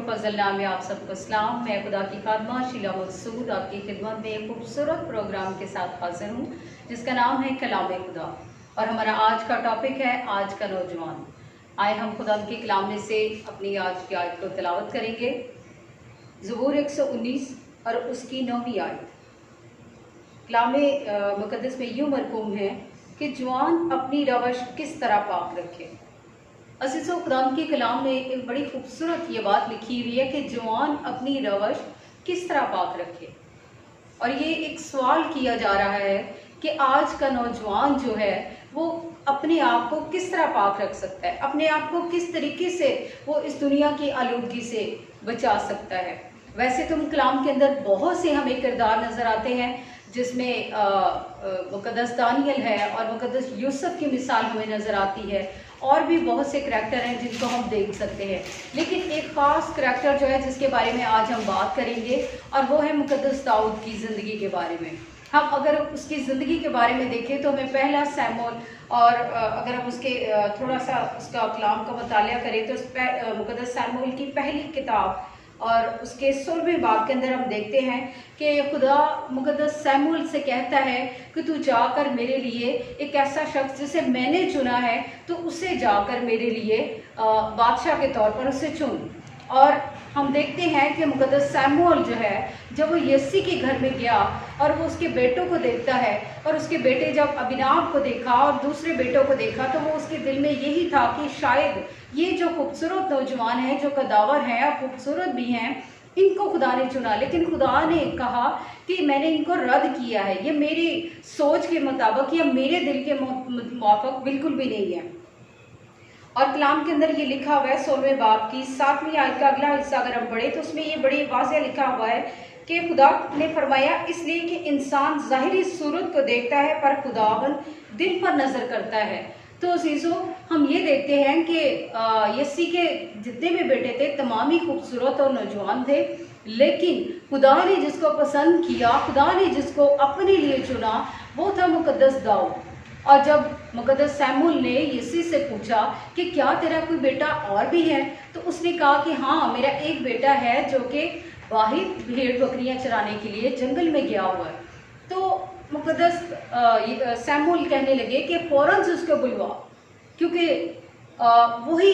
फजल नाम है। आप सबको सलाम। मैं खुदा की खादमा शीला मकसूद आपकी खिदमत में एक खूबसूरत प्रोग्राम के साथ हाजिर हूँ जिसका नाम है कलाम खुदा। और हमारा आज का टॉपिक है आज का नौजवान। आए हम खुदा के कलाम में से अपनी आज की आयत को तिलावत करेंगे। ज़बूर 119 और उसकी 9वीं आयत। कलाम मुक़द्दस में यूँ मरकूम है कि जवान अपनी रवश किस तरह पाक रखे। अज़ीज़ों, कुरान के कलाम में एक बड़ी खूबसूरत ये बात लिखी हुई है कि जवान अपनी रवश किस तरह पाक रखे। और ये एक सवाल किया जा रहा है कि आज का नौजवान जो है वो अपने आप को किस तरह पाक रख सकता है, अपने आप को किस तरीके से वो इस दुनिया की आलूदगी से बचा सकता है। वैसे तो कलाम के अंदर बहुत से हमें किरदार नज़र आते हैं जिसमें मुक़द्दस दानियल है और मुक़द्दस यूसुफ की मिसाल हमें नज़र आती है, और भी बहुत से करैक्टर हैं जिनको हम देख सकते हैं। लेकिन एक ख़ास करैक्टर जो है जिसके बारे में आज हम बात करेंगे और वो है मुक़द्दस दाऊद की ज़िंदगी के बारे में। हम अगर उसकी ज़िंदगी के बारे में देखें तो हमें पहला सैमुएल और अगर हम उसके थोड़ा सा उसका कलाम का मुतालिया करें तो मुक़द्दस सैमुएल की पहली किताब और उसके 16वें बाब के अंदर हम देखते हैं कि खुदा मुक़द्दस सैमुएल से कहता है कि तू जाकर मेरे लिए एक ऐसा शख्स जिसे मैंने चुना है तो उसे जाकर मेरे लिए बादशाह के तौर पर उसे चुन। और हम देखते हैं कि मुक़द्दस सैमुएल जो है जब वो यस्सी के घर में गया और वो उसके बेटों को देखता है और उसके बेटे जब अबीनाब को देखा और दूसरे बेटों को देखा तो वो उसके दिल में यही था कि शायद ये जो खूबसूरत नौजवान हैं, जो कदावर हैं और खूबसूरत भी हैं, इनको खुदा ने चुना। लेकिन खुदा ने कहा कि मैंने इनको रद्द किया है, ये मेरी सोच के मुताबिक या मेरे दिल के मुवाफिक बिल्कुल भी नहीं है। और कलाम के अंदर ये लिखा हुआ है 16वें बाब की 7वीं आयत का अगला हिस्सा अगर हम पढ़े तो उसमें ये बड़ी वाज़ेह लिखा हुआ है कि खुदा ने फरमाया इसलिए कि इंसान ज़ाहिरी सूरत को देखता है पर खुदावन दिल पर नज़र करता है। तो अज़ीज़ों, हम ये देखते हैं कि यस्सी के जितने भी बेटे थे तमाम ही खूबसूरत और नौजवान थे, लेकिन खुदा ने जिसको पसंद किया, खुदा ने जिसको अपने लिए चुना, वो था मुक़द्दस दाऊद। और जब मुक़द्दस सैमुएल ने यस्सी से पूछा कि क्या तेरा कोई बेटा और भी है, तो उसने कहा कि हाँ, मेरा एक बेटा है जो कि बाहर भेड़ बकरियां चराने के लिए जंगल में गया हुआ है। तो मुक़द्दस सैमुएल कहने लगे कि फ़ौरन से उसको बुलवा, क्योंकि वही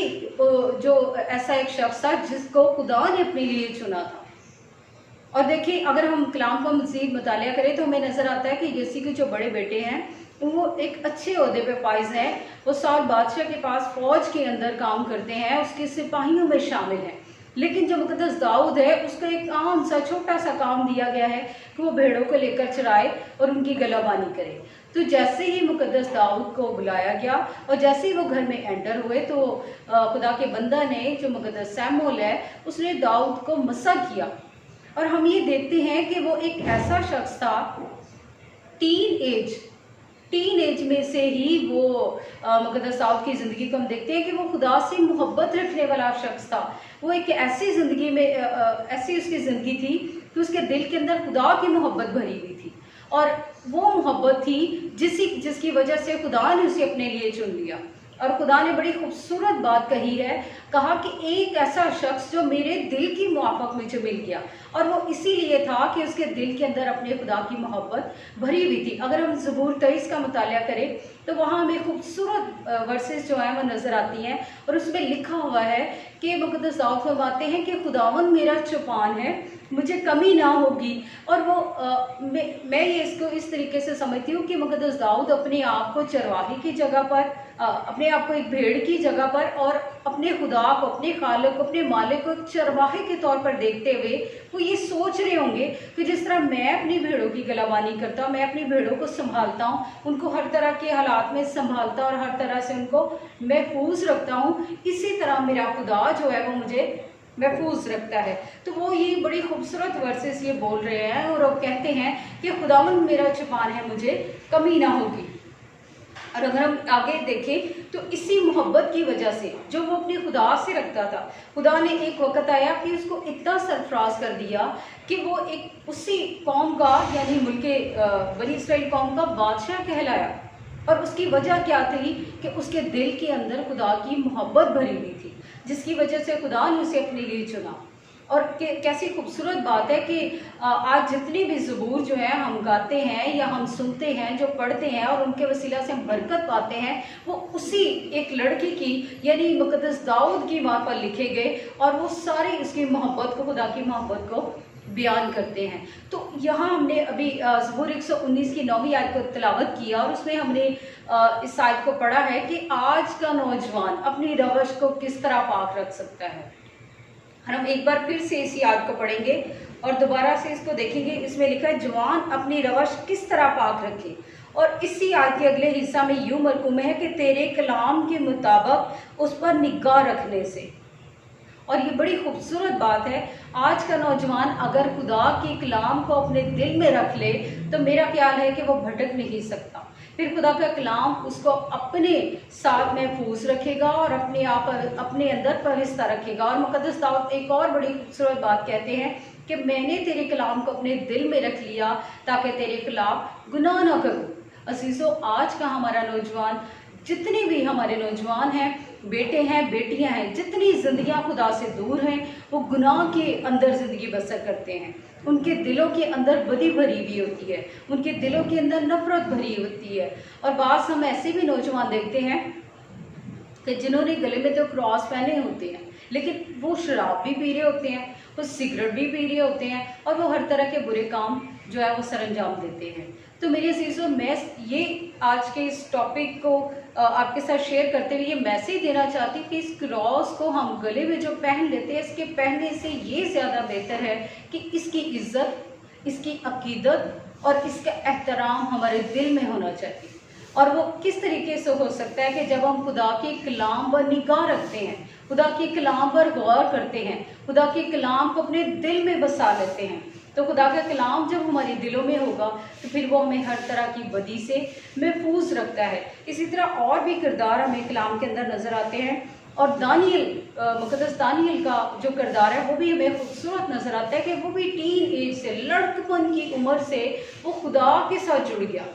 जो ऐसा एक शख्स था जिसको खुदा ने अपने लिए चुना था। और देखिए, अगर हम कलाम का मज़ीद मुतालिया करें तो हमें नज़र आता है कि यस्सी के जो बड़े बेटे हैं वो एक अच्छे ओहदे पे फाइज हैं। वो साल बादशाह के पास फ़ौज के अंदर काम करते हैं, उसके सिपाहियों में शामिल हैं। लेकिन जो मुक़द्दस दाऊद है उसको एक आम सा छोटा सा काम दिया गया है कि वो भेड़ों को लेकर चराए और उनकी गलाबानी करे। तो जैसे ही मुक़द्दस दाऊद को बुलाया गया और जैसे ही वो घर में एंटर हुए तो खुदा के बंदा ने, जो मुक़द्दस सैमुएल है, उसने दाऊद को मसा किया। और हम ये देखते हैं कि वो एक ऐसा शख्स था, टीन एज में से ही वो मुक़द्दस दाऊद की ज़िंदगी को हम देखते हैं कि वो खुदा से मोहब्बत रखने वाला शख्स था। वो एक ऐसी ज़िंदगी में ऐसी उसकी ज़िंदगी थी कि उसके दिल के अंदर खुदा की मोहब्बत भरी हुई थी, और वो मोहब्बत थी जिसकी वजह से खुदा ने उसे अपने लिए चुन लिया। और खुदा ने बड़ी खूबसूरत बात कही है, कहा कि एक ऐसा शख्स जो मेरे दिल की मुआफ़िक मुझे मिल गया, और वो इसीलिए था कि उसके दिल के अंदर अपने खुदा की मोहब्बत भरी हुई थी। अगर हम ज़बूर 23 का मुतालिया करें तो वहाँ हमें खूबसूरत वर्सेस जो हैं वो नज़र आती हैं, और उसमें लिखा हुआ है कि मुक़द्दस दाऊद फरमाते हैं कि खुदावन मेरा चौपान है, मुझे कमी ना होगी। और वो मैं ये इसको इस तरीके से समझती हूँ कि मुक़द्दस दाऊद अपने आप को चरवाही की जगह पर, अपने आप को एक भेड़ की जगह पर और अपने खुदा को, अपने खालिक को, अपने मालिक को चरवाहे के तौर पर देखते हुए वो ये सोच रहे होंगे कि जिस तरह मैं अपनी भेड़ों की गलाबानी करता हूँ, मैं अपनी भेड़ों को संभालता हूँ, उनको हर तरह के हालात में संभालता और हर तरह से उनको महफूज रखता हूँ, इसी तरह मेरा खुदा जो है वो मुझे महफूज रखता है। तो वो ये बड़ी खूबसूरत वर्सेस ये बोल रहे हैं और वो कहते हैं कि खुदावन मेरा चौपान है, मुझे कमी ना होगी। और अगर हम आगे देखें तो इसी मोहब्बत की वजह से जो वो अपने खुदा से रखता था, खुदा ने एक वक़्त आया कि उसको इतना सरफराज कर दिया कि वो एक उसी कौम का, यानी मुल्के बनी इस्राइल कौम का बादशाह कहलाया। और उसकी वजह क्या थी कि उसके दिल के अंदर खुदा की मोहब्बत भरी हुई थी, जिसकी वजह से खुदा ने उसे अपने लिए चुना। اور कैसी खूबसूरत बात है कि आज जितनी भी ज़बूर जो है हम गाते हैं या हम सुनते हैं, जो पढ़ते हैं और उनके वसीला से हम बरकत पाते हैं, वो उसी एक लड़की की यानी मुक़द्दस दाऊद की माँ पर लिखे गए, और वो सारी उसकी मोहब्बत को, खुदा की मोहब्बत को बयान करते हैं। तो यहाँ हमने अभी ज़बूर 119 की 9वीं आयत को तिलावत किया, और उसमें हमने इस आयत को पढ़ा है कि आज का नौजवान अपनी रवश को किस तरह पाक रख सकता है। हम एक बार फिर से इसी आयत को पढ़ेंगे और दोबारा से इसको देखेंगे। इसमें लिखा है जवान अपनी रवश किस तरह पाक रखे, और इसी आयत के अगले हिस्सा में यूं मरकूम है कि तेरे कलाम के मुताबिक उस पर निगाह रखने से। और ये बड़ी खूबसूरत बात है, आज का नौजवान अगर खुदा के कलाम को अपने दिल में रख ले तो मेरा ख्याल है कि वो भटक नहीं सकता। फिर खुदा का कलाम उसको अपने साथ महफूज रखेगा और अपने अंदर पविस्ता रखेगा। और मुक़द्दस दाऊद एक और बड़ी खूबसूरत बात कहते हैं कि मैंने तेरे कलाम को अपने दिल में रख लिया ताकि तेरे खिलाफ गुनाह ना करूँ। अज़ीज़ों, आज का हमारा नौजवान, जितने भी हमारे नौजवान हैं, बेटे हैं, बेटियां हैं, जितनी ज़िंदगियां खुदा से दूर हैं, वो गुनाह के अंदर ज़िंदगी बसर करते हैं। उनके दिलों के अंदर बदी भरी हुई होती है, उनके दिलों के अंदर नफरत भरी होती है। और बात हम ऐसे भी नौजवान देखते हैं कि जिन्होंने गले में तो क्रॉस पहने होते हैं, लेकिन वो शराब भी पी रहे होते हैं, वो सिगरेट भी पी रहे होते हैं, और वो हर तरह के बुरे काम जो है वो सरअंजाम देते हैं। तो मेरे अज़ीज़ों, मैं ये आज के इस टॉपिक को आपके साथ शेयर करते हुए ये मैसेज देना चाहती हूँ कि इस क्रॉस को हम गले में जो पहन लेते हैं, इसके पहनने से ये ज़्यादा बेहतर है कि इसकी इज़्ज़त, इसकी अकीदत और इसका एहतराम हमारे दिल में होना चाहिए। और वो किस तरीके से हो सकता है कि जब हम खुदा के कलाम पर निगाह रखते हैं, खुदा के कलाम पर गौर करते हैं, खुदा के कलाम को अपने दिल में बसा लेते हैं। तो खुदा का कलाम जब हमारे दिलों में होगा तो फिर वो हमें हर तरह की बदी से महफूज रखता है। इसी तरह और भी किरदार हमें कलाम के अंदर नज़र आते हैं, और दानियल, मुक़द्दस दानियल का जो किरदार है वो भी हमें खूबसूरत नज़र आता है कि वो भी टीन एज से, लड़कपन की उम्र से वो खुदा के साथ जुड़ गया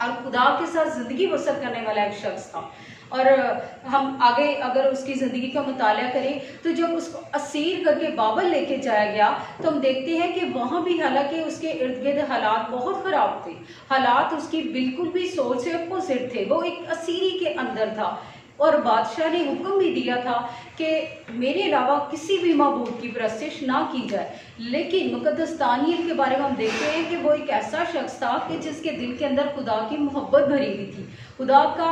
और खुदा के साथ ज़िंदगी बसर करने वाला एक शख्स था। और हम आगे अगर उसकी ज़िंदगी का मुताला करें तो जब उसको असीर करके बाबल लेके जाया गया तो हम देखते हैं कि वहाँ भी हालांकि उसके इर्द गिर्द हालात बहुत ख़राब थे, हालात उसकी बिल्कुल भी सोच से अपोजिट थे। वो एक असीरी के अंदर था और बादशाह ने हुक्म भी दिया था कि मेरे अलावा किसी भी माबूद की परस्तिश ना की जाए। लेकिन मुक़द्दस दानियल के बारे में हम देखते हैं कि वो एक ऐसा शख्स था कि जिसके दिल के अंदर खुदा की मोहब्बत भरी हुई थी, खुदा का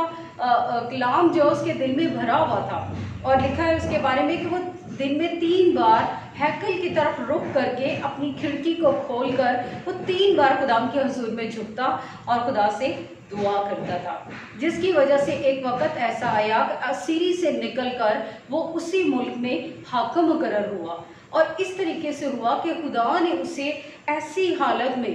कलाम जो उसके दिल में भरा हुआ था। और लिखा है उसके बारे में कि वो दिन में 3 बार हैकल की तरफ रुख करके अपनी खिड़की को खोलकर वो 3 बार खुदा के हुजूर में झुकता और खुदा से दुआ करता था, जिसकी वजह से एक वक्त ऐसा आया कि असीरी से निकलकर वो उसी मुल्क में हाकिम मुकर्रर हुआ। और इस तरीके से हुआ कि खुदा ने उसे ऐसी हालत में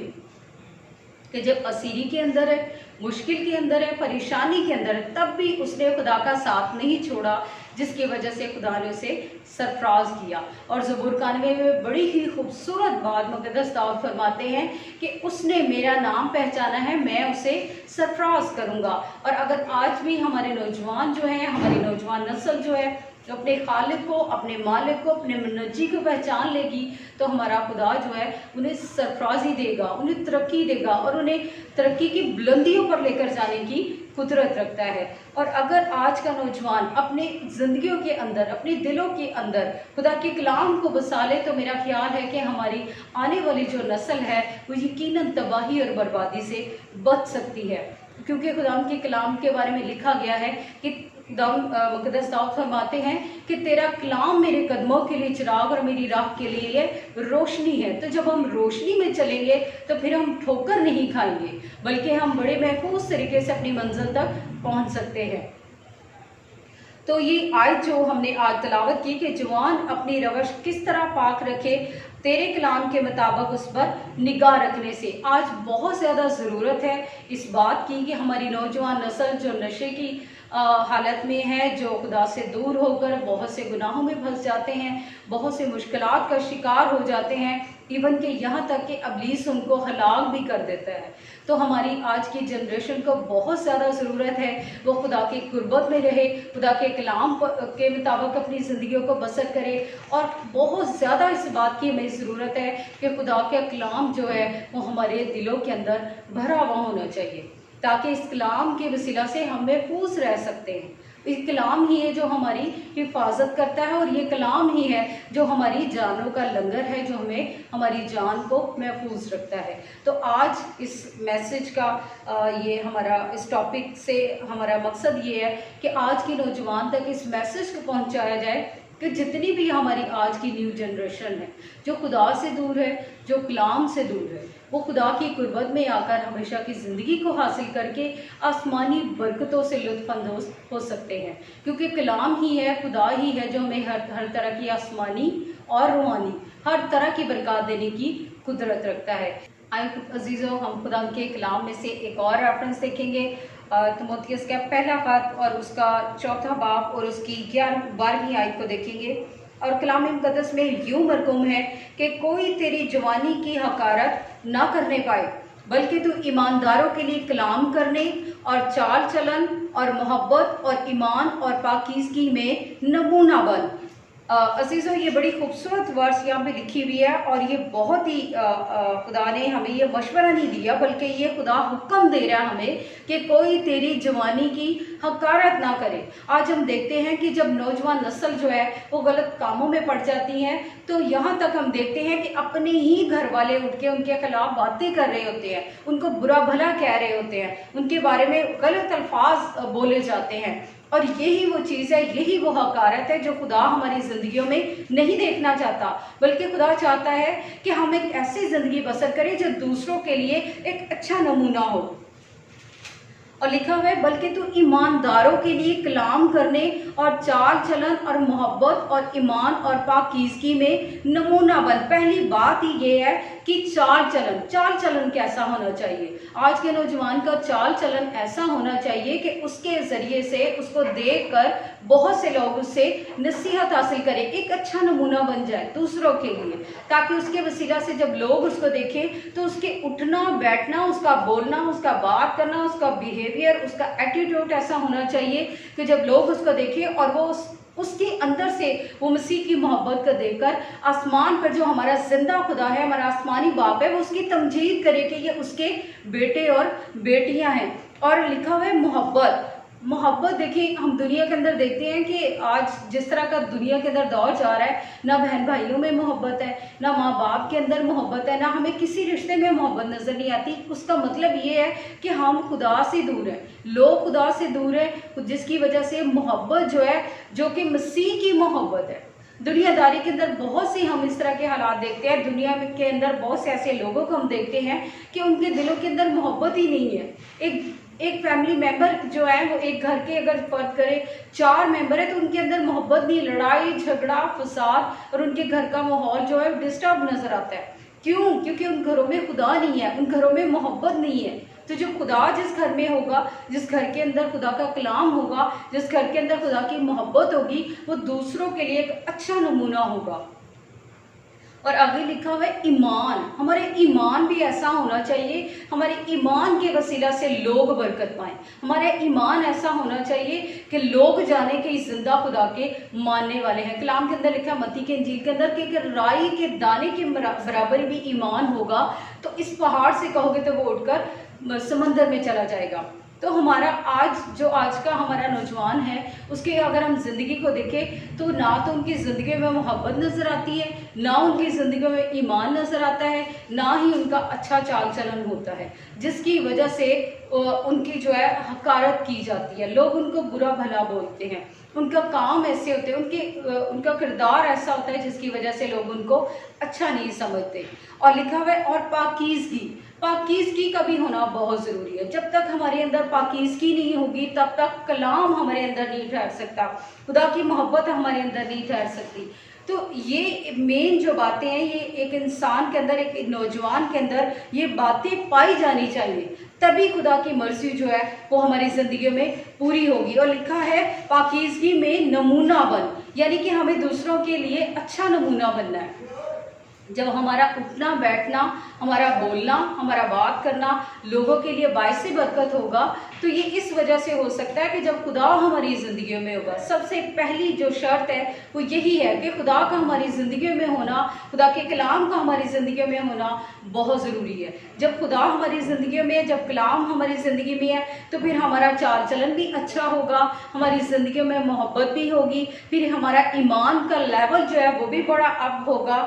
कि जब असीरी के अंदर है, मुश्किल के अंदर है, परेशानी के अंदर है, तब भी उसने खुदा का साथ नहीं छोड़ा, जिसकी वजह से खुदा ने उसे सरफराज किया। और ज़बूर 91 में बड़ी ही खूबसूरत बात मुक़द्दस दाऊद फरमाते हैं कि उसने मेरा नाम पहचाना है, मैं उसे सरफराज करूँगा। और अगर आज भी हमारे नौजवान जो हैं, हमारी नौजवान नस्ल जो है, तो अपने खालिक को, अपने मालिक को, अपने मुनज्जी को पहचान लेगी तो हमारा खुदा जो है उन्हें सरफराजी देगा, उन्हें तरक्की देगा और उन्हें तरक्की की बुलंदियों पर लेकर जाने की कुदरत रखता है। और अगर आज का नौजवान अपने ज़िंदगियों के अंदर, अपने दिलों के अंदर खुदा के कलाम को बसा ले तो मेरा ख्याल है कि हमारी आने वाली जो नस्ल है वो यकीनन तबाही और बर्बादी से बच सकती है, क्योंकि खुदा के कलाम के बारे में लिखा गया है कि मुक़द्दस दाऊद फरमाते हैं कि तेरा कलाम मेरे कदमों के लिए चिराग और मेरी राह के लिए रोशनी है। तो जब हम रोशनी में चलेंगे तो फिर हम ठोकर नहीं खाएंगे, बल्कि हम बड़े महफूज तरीके से अपनी मंजिल तक पहुंच सकते हैं। तो ये आयत जो हमने आज तलावत की कि जवान अपनी रवश किस तरह पाक रखे, तेरे कलाम के मुताबिक उस पर निगाह रखने से। आज बहुत ज़्यादा ज़रूरत है इस बात की कि हमारी नौजवान नस्ल जो नशे की हालत में है, जो खुदा से दूर होकर बहुत से गुनाहों में फंस जाते हैं, बहुत से मुश्किलात का शिकार हो जाते हैं, ایون کہ یہاں تک کہ ابلیس ان کو ہلاک بھی کر دیتا ہے۔ تو ہماری آج کی جنریشن کو بہت زیادہ ضرورت ہے وہ خدا کی قربت میں رہے، خدا کے کلام کے مطابق اپنی زندگیوں کو بسر کرے، اور بہت زیادہ اس بات کی ہمیں ضرورت ہے کہ خدا کا کلام جو ہے وہ ہمارے دلوں کے اندر بھرا ہوا ہونا چاہیے، تاکہ اس کلام کے وسیلہ سے ہم محفوظ رہ سکتے ہیں۔ یہ کلام ہی ہے جو ہماری حفاظت کرتا ہے، اور یہ کلام ہی ہے جو ہماری جانوں کا لنگر ہے، جو ہمیں ہماری جان کو محفوظ رکھتا ہے۔ تو آج اس میسج کا یہ ہمارا اس ٹاپک سے ہمارا مقصد یہ ہے کہ آج کے نوجوان تک اس میسج کو پہنچایا جائے کہ جتنی بھی ہماری آج کی نیو جنریشن ہے جو خدا سے دور ہے، جو کلام سے دور ہے، وہ خدا کی قربت میں آ کر ہمیشہ کی زندگی کو حاصل کر کے آسمانی برکتوں سے لطف اندوز ہو سکتے ہیں، کیونکہ کلام ہی ہے، خدا ہی ہے جو ہمیں ہر طرح کی آسمانی اور روحانی ہر طرح کی برکات دینے کی قدرت رکھتا ہے۔ عزیزوں، ہم خدا کے کلام میں سے ایک اور ریفرنس دیکھیں گے، تیموتھیوس کا پہلا خط اور اس کا 4واں باب اور اس کی 12ویں آیت کو دیکھیں گے، اور کلام مقدس میں یوں مرقوم ہے کہ کوئی تیری جوانی کی حقارت نہ کرنے پائے، بلکہ تو ایمانداروں کے لیے کلام کرنے اور چال چلن اور محبت اور ایمان اور پاکیزگی میں نمونہ بن۔ عزیزوں، یہ بڑی خوبصورت ورس یہاں پہ لکھی ہوئی ہے، اور یہ بہت ہی خدا نے ہمیں یہ مشورہ نہیں دیا، بلکہ یہ خدا حکم دے رہا ہے ہمیں کہ کوئی تیری جوانی کی حقارت نہ کرے۔ آج ہم دیکھتے ہیں کہ جب نوجوان نسل جو ہے وہ غلط کاموں میں پڑ جاتی ہیں، تو یہاں تک ہم دیکھتے ہیں کہ اپنے ہی گھر والے اٹھ کے ان کے خلاف باتیں کر رہے ہوتے ہیں، ان کو برا بھلا کہہ رہے ہوتے ہیں، ان کے بارے میں غلط الفاظ بولے جاتے ہیں، اور یہی وہ چیز ہے، یہی وہ حقارت ہے جو خدا ہماری زندگیوں میں نہیں دیکھنا چاہتا، بلکہ خدا چاہتا ہے کہ ہم ایک ایسی زندگی بسر کریں جو دوسروں کے لیے ایک اچھا نمونہ ہو۔ اور لکھا ہوا ہے بلکہ تو ایمانداروں کے لیے کلام کرنے اور چال چلن اور محبت اور ایمان اور پاکیزگی میں نمونہ بن۔ پہلی بات ہی یہ ہے کہ چال چلن کیسا ہونا چاہیے؟ آج کے نوجوان کا چال چلن ایسا ہونا چاہیے کہ اس کے ذریعے سے اس کو دیکھ کر بہت سے لوگ اس سے نصیحت حاصل کریں، ایک اچھا نمونہ بن جائے دوسروں کے لیے، تاکہ اس کے وسیلہ سے جب لوگ اس کو دیکھیں تو اس کے اٹھنا بیٹھنا، اس کا بولنا، اس کا بات کرنا، اس کا بیہیویئر، اس کا ایٹیٹیوڈ ایسا ہونا چاہیے کہ جب لوگ اس کو دیکھیں اور وہ اس کے اندر سے وہ مسیح کی محبت کو دیکھ کر آسمان پر جو ہمارا زندہ خدا ہے، ہمارا آسمانی باپ ہے، وہ اس کی تمجید کرے کہ یہ اس کے بیٹے اور بیٹیاں ہیں۔ اور لکھا ہوا ہے محبت دیکھیں، ہم دنیا کے اندر دیکھتے ہیں کہ آج جس طرح کا دنیا کے اندر دور جا رہا ہے، نہ بہن بھائیوں میں محبت ہے، نہ ماں باپ کے اندر محبت ہے، نہ ہمیں کسی رشتے میں محبت نظر نہیں آتی۔ اس کا مطلب یہ ہے کہ ہم خدا سے دور ہیں، لوگ خدا سے دور ہیں، جس کی وجہ سے محبت جو ہے، جو کہ مسیح کی محبت ہے۔ دنیا داری کے اندر بہت سی ہم اس طرح کے حالات دیکھتے ہیں، دنیا کے اندر بہت سے ایسے لوگوں کو ہم دیکھتے ہیں کہ ان کے دلوں کے اندر محبت ہی نہیں ہے۔ ایک فیملی ممبر جو ہے وہ ایک گھر کے اگر فرض کرے 4 ممبر ہے تو ان کے اندر محبت نہیں، لڑائی جھگڑا فساد، اور ان کے گھر کا ماحول جو ہے ڈسٹرب نظر آتا ہے۔ کیوں؟ کیونکہ ان گھروں میں خدا نہیں ہے، ان گھروں میں محبت نہیں ہے۔ تو جو خدا جس گھر میں ہوگا، جس گھر کے اندر خدا کا کلام ہوگا، جس گھر کے اندر خدا کی محبت ہوگی، وہ دوسروں کے لیے ایک اچھا نمونہ ہوگا۔ اور آگے لکھا ہوا ہے ایمان، ہمارے ایمان بھی ایسا ہونا چاہیے، ہمارے ایمان کے وسیلہ سے لوگ برکت پائیں۔ ہمارا ایمان ایسا ہونا چاہیے کہ لوگ جانیں کہ اس زندہ خدا کے ماننے والے ہیں۔ کلام کے اندر لکھا متی کے انجیل کے اندر کہ رائی کے دانے کے برابر بھی ایمان ہوگا تو اس پہاڑ سے کہو گے تو وہ اٹھ کر سمندر میں چلا جائے گا۔ تو ہمارا آج کا ہمارا نوجوان ہے، اس کے اگر ہم زندگی کو دیکھیں تو نہ تو ان کی زندگی میں محبت نظر آتی ہے، نہ ان کی زندگی میں ایمان نظر آتا ہے، نہ ہی ان کا اچھا چال چلن ہوتا ہے، جس کی وجہ سے ان کی جو ہے حقارت کی جاتی ہے، لوگ ان کو برا بھلا بولتے ہیں، ان کا کام ایسے ہوتے ہیں، ان کا کردار ایسا ہوتا ہے جس کی وجہ سے لوگ ان کو اچھا نہیں سمجھتے۔ اور لکھا ہوا ہے اور پاکیزگی کا بھی ہونا بہت ضروری ہے۔ جب تک ہمارے اندر پاکیزگی نہیں ہوگی تب تک کلام ہمارے اندر نہیں ٹھہر سکتا، خدا کی محبت ہمارے اندر نہیں ٹھہر سکتی۔ تو یہ مین جو باتیں ہیں، یہ ایک انسان کے اندر، ایک نوجوان کے اندر یہ باتیں پائی جانی چاہیے، تبھی خدا کی مرضی جو ہے وہ ہماری زندگیوں میں پوری ہوگی۔ اور لکھا ہے پاکیزگی میں نمونہ بن، یعنی کہ ہمیں دوسروں کے لیے اچھا نمونہ بننا ہے۔ जब हमारा उठना बैठना, हमारा बोलना, हमारा बात करना लोगों के लिए बाइस बरकत होगा, तो ये इस वजह से हो सकता है कि जब खुदा हमारी ज़िंदगी में होगा। सबसे पहली जो शर्त है वो यही है कि खुदा का हमारी ज़िंदगी में होना, खुदा के कलाम का हमारी ज़िंदगी में होना बहुत ज़रूरी है। जब खुदा हमारी ज़िंदगी में है, जब कलाम हमारी ज़िंदगी में है, तो फिर हमारा चाल चलन भी अच्छा होगा, हमारी ज़िंदगी में मोहब्बत भी होगी, फिर हमारा ईमान का लेवल जो है वो भी बड़ा अप होगा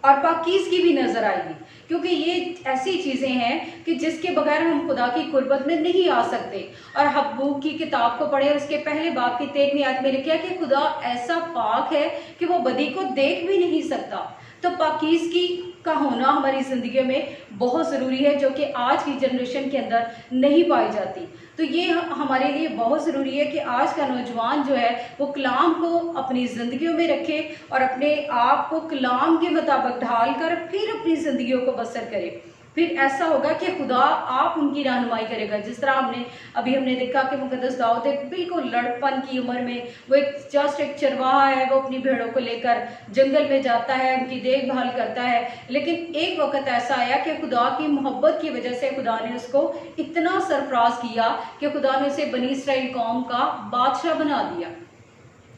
और पाकीज़गी भी नज़र आएगी। क्योंकि ये ऐसी चीज़ें हैं कि जिसके बगैर हम खुदा की कुर्बत में नहीं आ सकते। और हब्बूक की किताब को पढ़े, उसके पहले बाब की 13वीं आयत में लिखा कि खुदा ऐसा पाक है कि वो बदी को देख भी नहीं सकता। तो पाकीज़गी का होना हमारी ज़िंदगी में बहुत ज़रूरी है, जो कि आज की जनरेशन के अंदर नहीं पाई जाती। तो ये हमारे लिए बहुत ज़रूरी है कि आज का नौजवान जो है वो कलाम को अपनी ज़िंदगियों में रखे और अपने आप को कलाम के मुताबिक ढाल कर फिर अपनी ज़िंदगियों को बसर करे। फिर ऐसा होगा कि खुदा आप उनकी रहनुमाई करेगा। जिस तरह हमने देखा कि मुकद्दस दाऊद एक बिल्कुल लड़कपन की उम्र में वो एक चरवाहा है, वो अपनी भेड़ों को लेकर जंगल में जाता है, उनकी देखभाल करता है। लेकिन एक वक्त ऐसा आया कि खुदा की मोहब्बत की वजह से खुदा ने उसको इतना सरफराज किया कि खुदा ने उसे बनी इसराइल कौम का बादशाह बना दिया।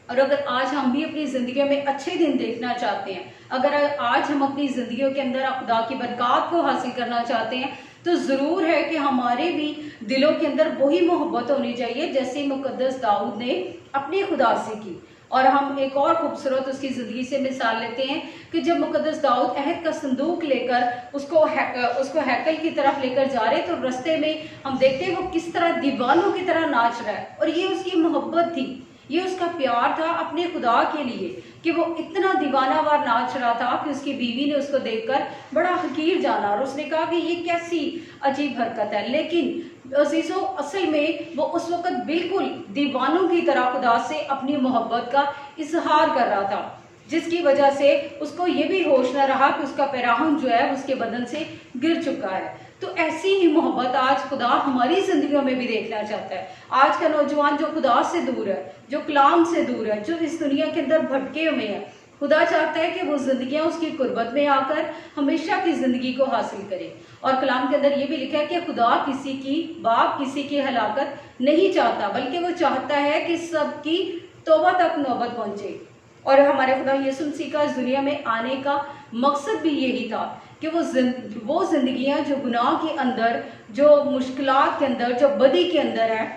और अगर आज हम भी अपनी ज़िंदगी में अच्छे दिन देखना चाहते हैं, अगर आज हम अपनी ज़िंदगियों के अंदर खुदा की बरकत को हासिल करना चाहते हैं, तो ज़रूर है कि हमारे भी दिलों के अंदर वही मोहब्बत होनी चाहिए जैसे मुकद्दस दाऊद ने अपने खुदा से की। और हम एक और खूबसूरत उसकी ज़िंदगी से मिसाल लेते हैं कि जब मुकद्दस दाऊद अहद का संदूक लेकर उसको हैकल की तरफ लेकर जा रहे, तो रास्ते में हम देखते हैं वो किस तरह दीवानों की तरह नाच रहा है। और ये उसकी मोहब्बत थी, ये उसका प्यार था अपने खुदा के लिए कि वो इतना दीवानावार नाच रहा था कि उसकी बीवी ने उसको देखकर बड़ा हकीर जाना और उसने कहा कि ये कैसी अजीब हरकत है। लेकिन अजीज़ों, असल में वो उस वक्त बिल्कुल दीवानों की तरह खुदा से अपनी मोहब्बत का इजहार कर रहा था, जिसकी वजह से उसको ये भी होश न रहा कि उसका पैराहन जो है उसके बदन से गिर चुका है। तो ऐसी ही मोहब्बत आज खुदा हमारी ज़िंदगियों में भी देखना चाहता है। आज का नौजवान जो खुदा से दूर है, जो कलाम से दूर है, जो इस दुनिया के अंदर भटके हुए हैं, खुदा चाहता है कि वो ज़िंदगियाँ उसकी कुर्बत में आकर हमेशा की ज़िंदगी को हासिल करे। और कलाम के अंदर ये भी लिखा है कि खुदा किसी की हलाकत नहीं चाहता, बल्कि वो चाहता है कि सबकी तौबा तक नौबत पहुँचे। और हमारे खुदा यीशु मसीह का इस दुनिया में आने का मकसद भी यही था कि वो ज़िंदगियाँ जो गुनाह के अंदर, जो मुश्किलात के अंदर, जो बदी के अंदर है,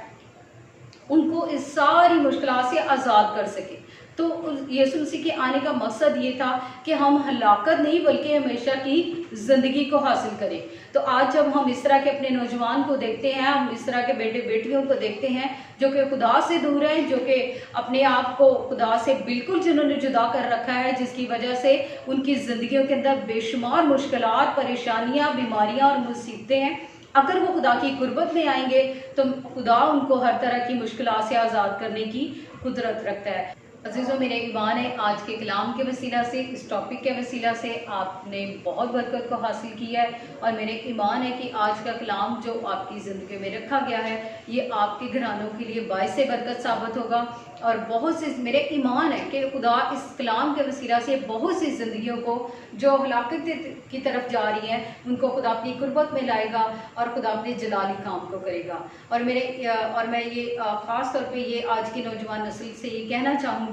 उनको इस सारी मुश्किलात से आज़ाद कर सके। तो यीशु मसीह के आने का मकसद ये था कि हम हलाकत नहीं बल्कि हमेशा की ज़िंदगी को हासिल करें। तो आज जब हम इस तरह के अपने नौजवान को देखते हैं, हम इस तरह के बेटे बेटियों को देखते हैं जो कि खुदा से दूर हैं, जो कि अपने आप को खुदा से बिल्कुल जिन्होंने जुदा कर रखा है, जिसकी वजह से उनकी ज़िंदगियों के अंदर बेशुमार मुश्किलात, परेशानियाँ, बीमारियाँ और मुसीबतें हैं। अगर वो खुदा की कुर्बत में आएंगे तो खुदा उनको हर तरह की मुश्किलात से आज़ाद करने की कुदरत रखता है। अजीज़ों, मेरे ईमान है आज के कलाम के वसीला से, इस टॉपिक के वसीला से आपने बहुत बरकत को हासिल किया है। और मेरे ईमान है कि आज का कलाम जो आपकी ज़िंदगी में रखा गया है, ये आपके घरानों के लिए बाइस बरकत साबित होगा। और बहुत सी मेरे ईमान है कि खुदा इस कलाम के वसीला से बहुत सी ज़िंदगियों को जो हलाकत की तरफ जा रही हैं, उनको खुदा अपनी कुर्बत में लाएगा और खुदा अपने जलाली काम को करेगा। और मैं ये ख़ास तौर पे ये आज की नौजवान नस्ल से ये कहना चाहूँगी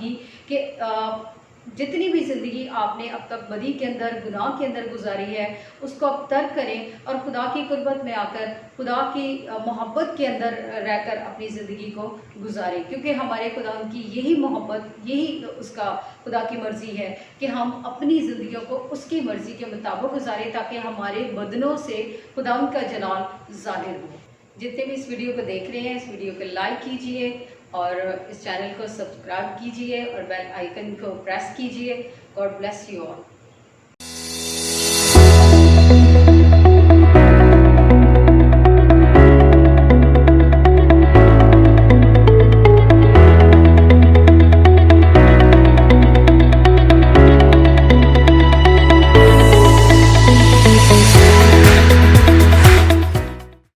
कि जितनी भी ज़िंदगी आपने अब तक बदी के अंदर, गुनाह के अंदर गुजारी है, उसको अब तर्क करें और खुदा की कुर्बत में आकर, खुदा की मोहब्बत के अंदर रहकर अपनी ज़िंदगी को गुजारें। क्योंकि हमारे खुदा की यही मोहब्बत, यही उसका खुदा की मर्ज़ी है कि हम अपनी ज़िंदगियों को उसकी मर्ज़ी के मुताबिक गुजारें, ताकि हमारे बदनों से खुदा का जलाल ज़ाहिर हो। जितने भी इस वीडियो को देख रहे हैं, इस वीडियो को लाइक कीजिए और इस चैनल को सब्सक्राइब कीजिए और बेल आइकन को प्रेस कीजिए। God bless you all.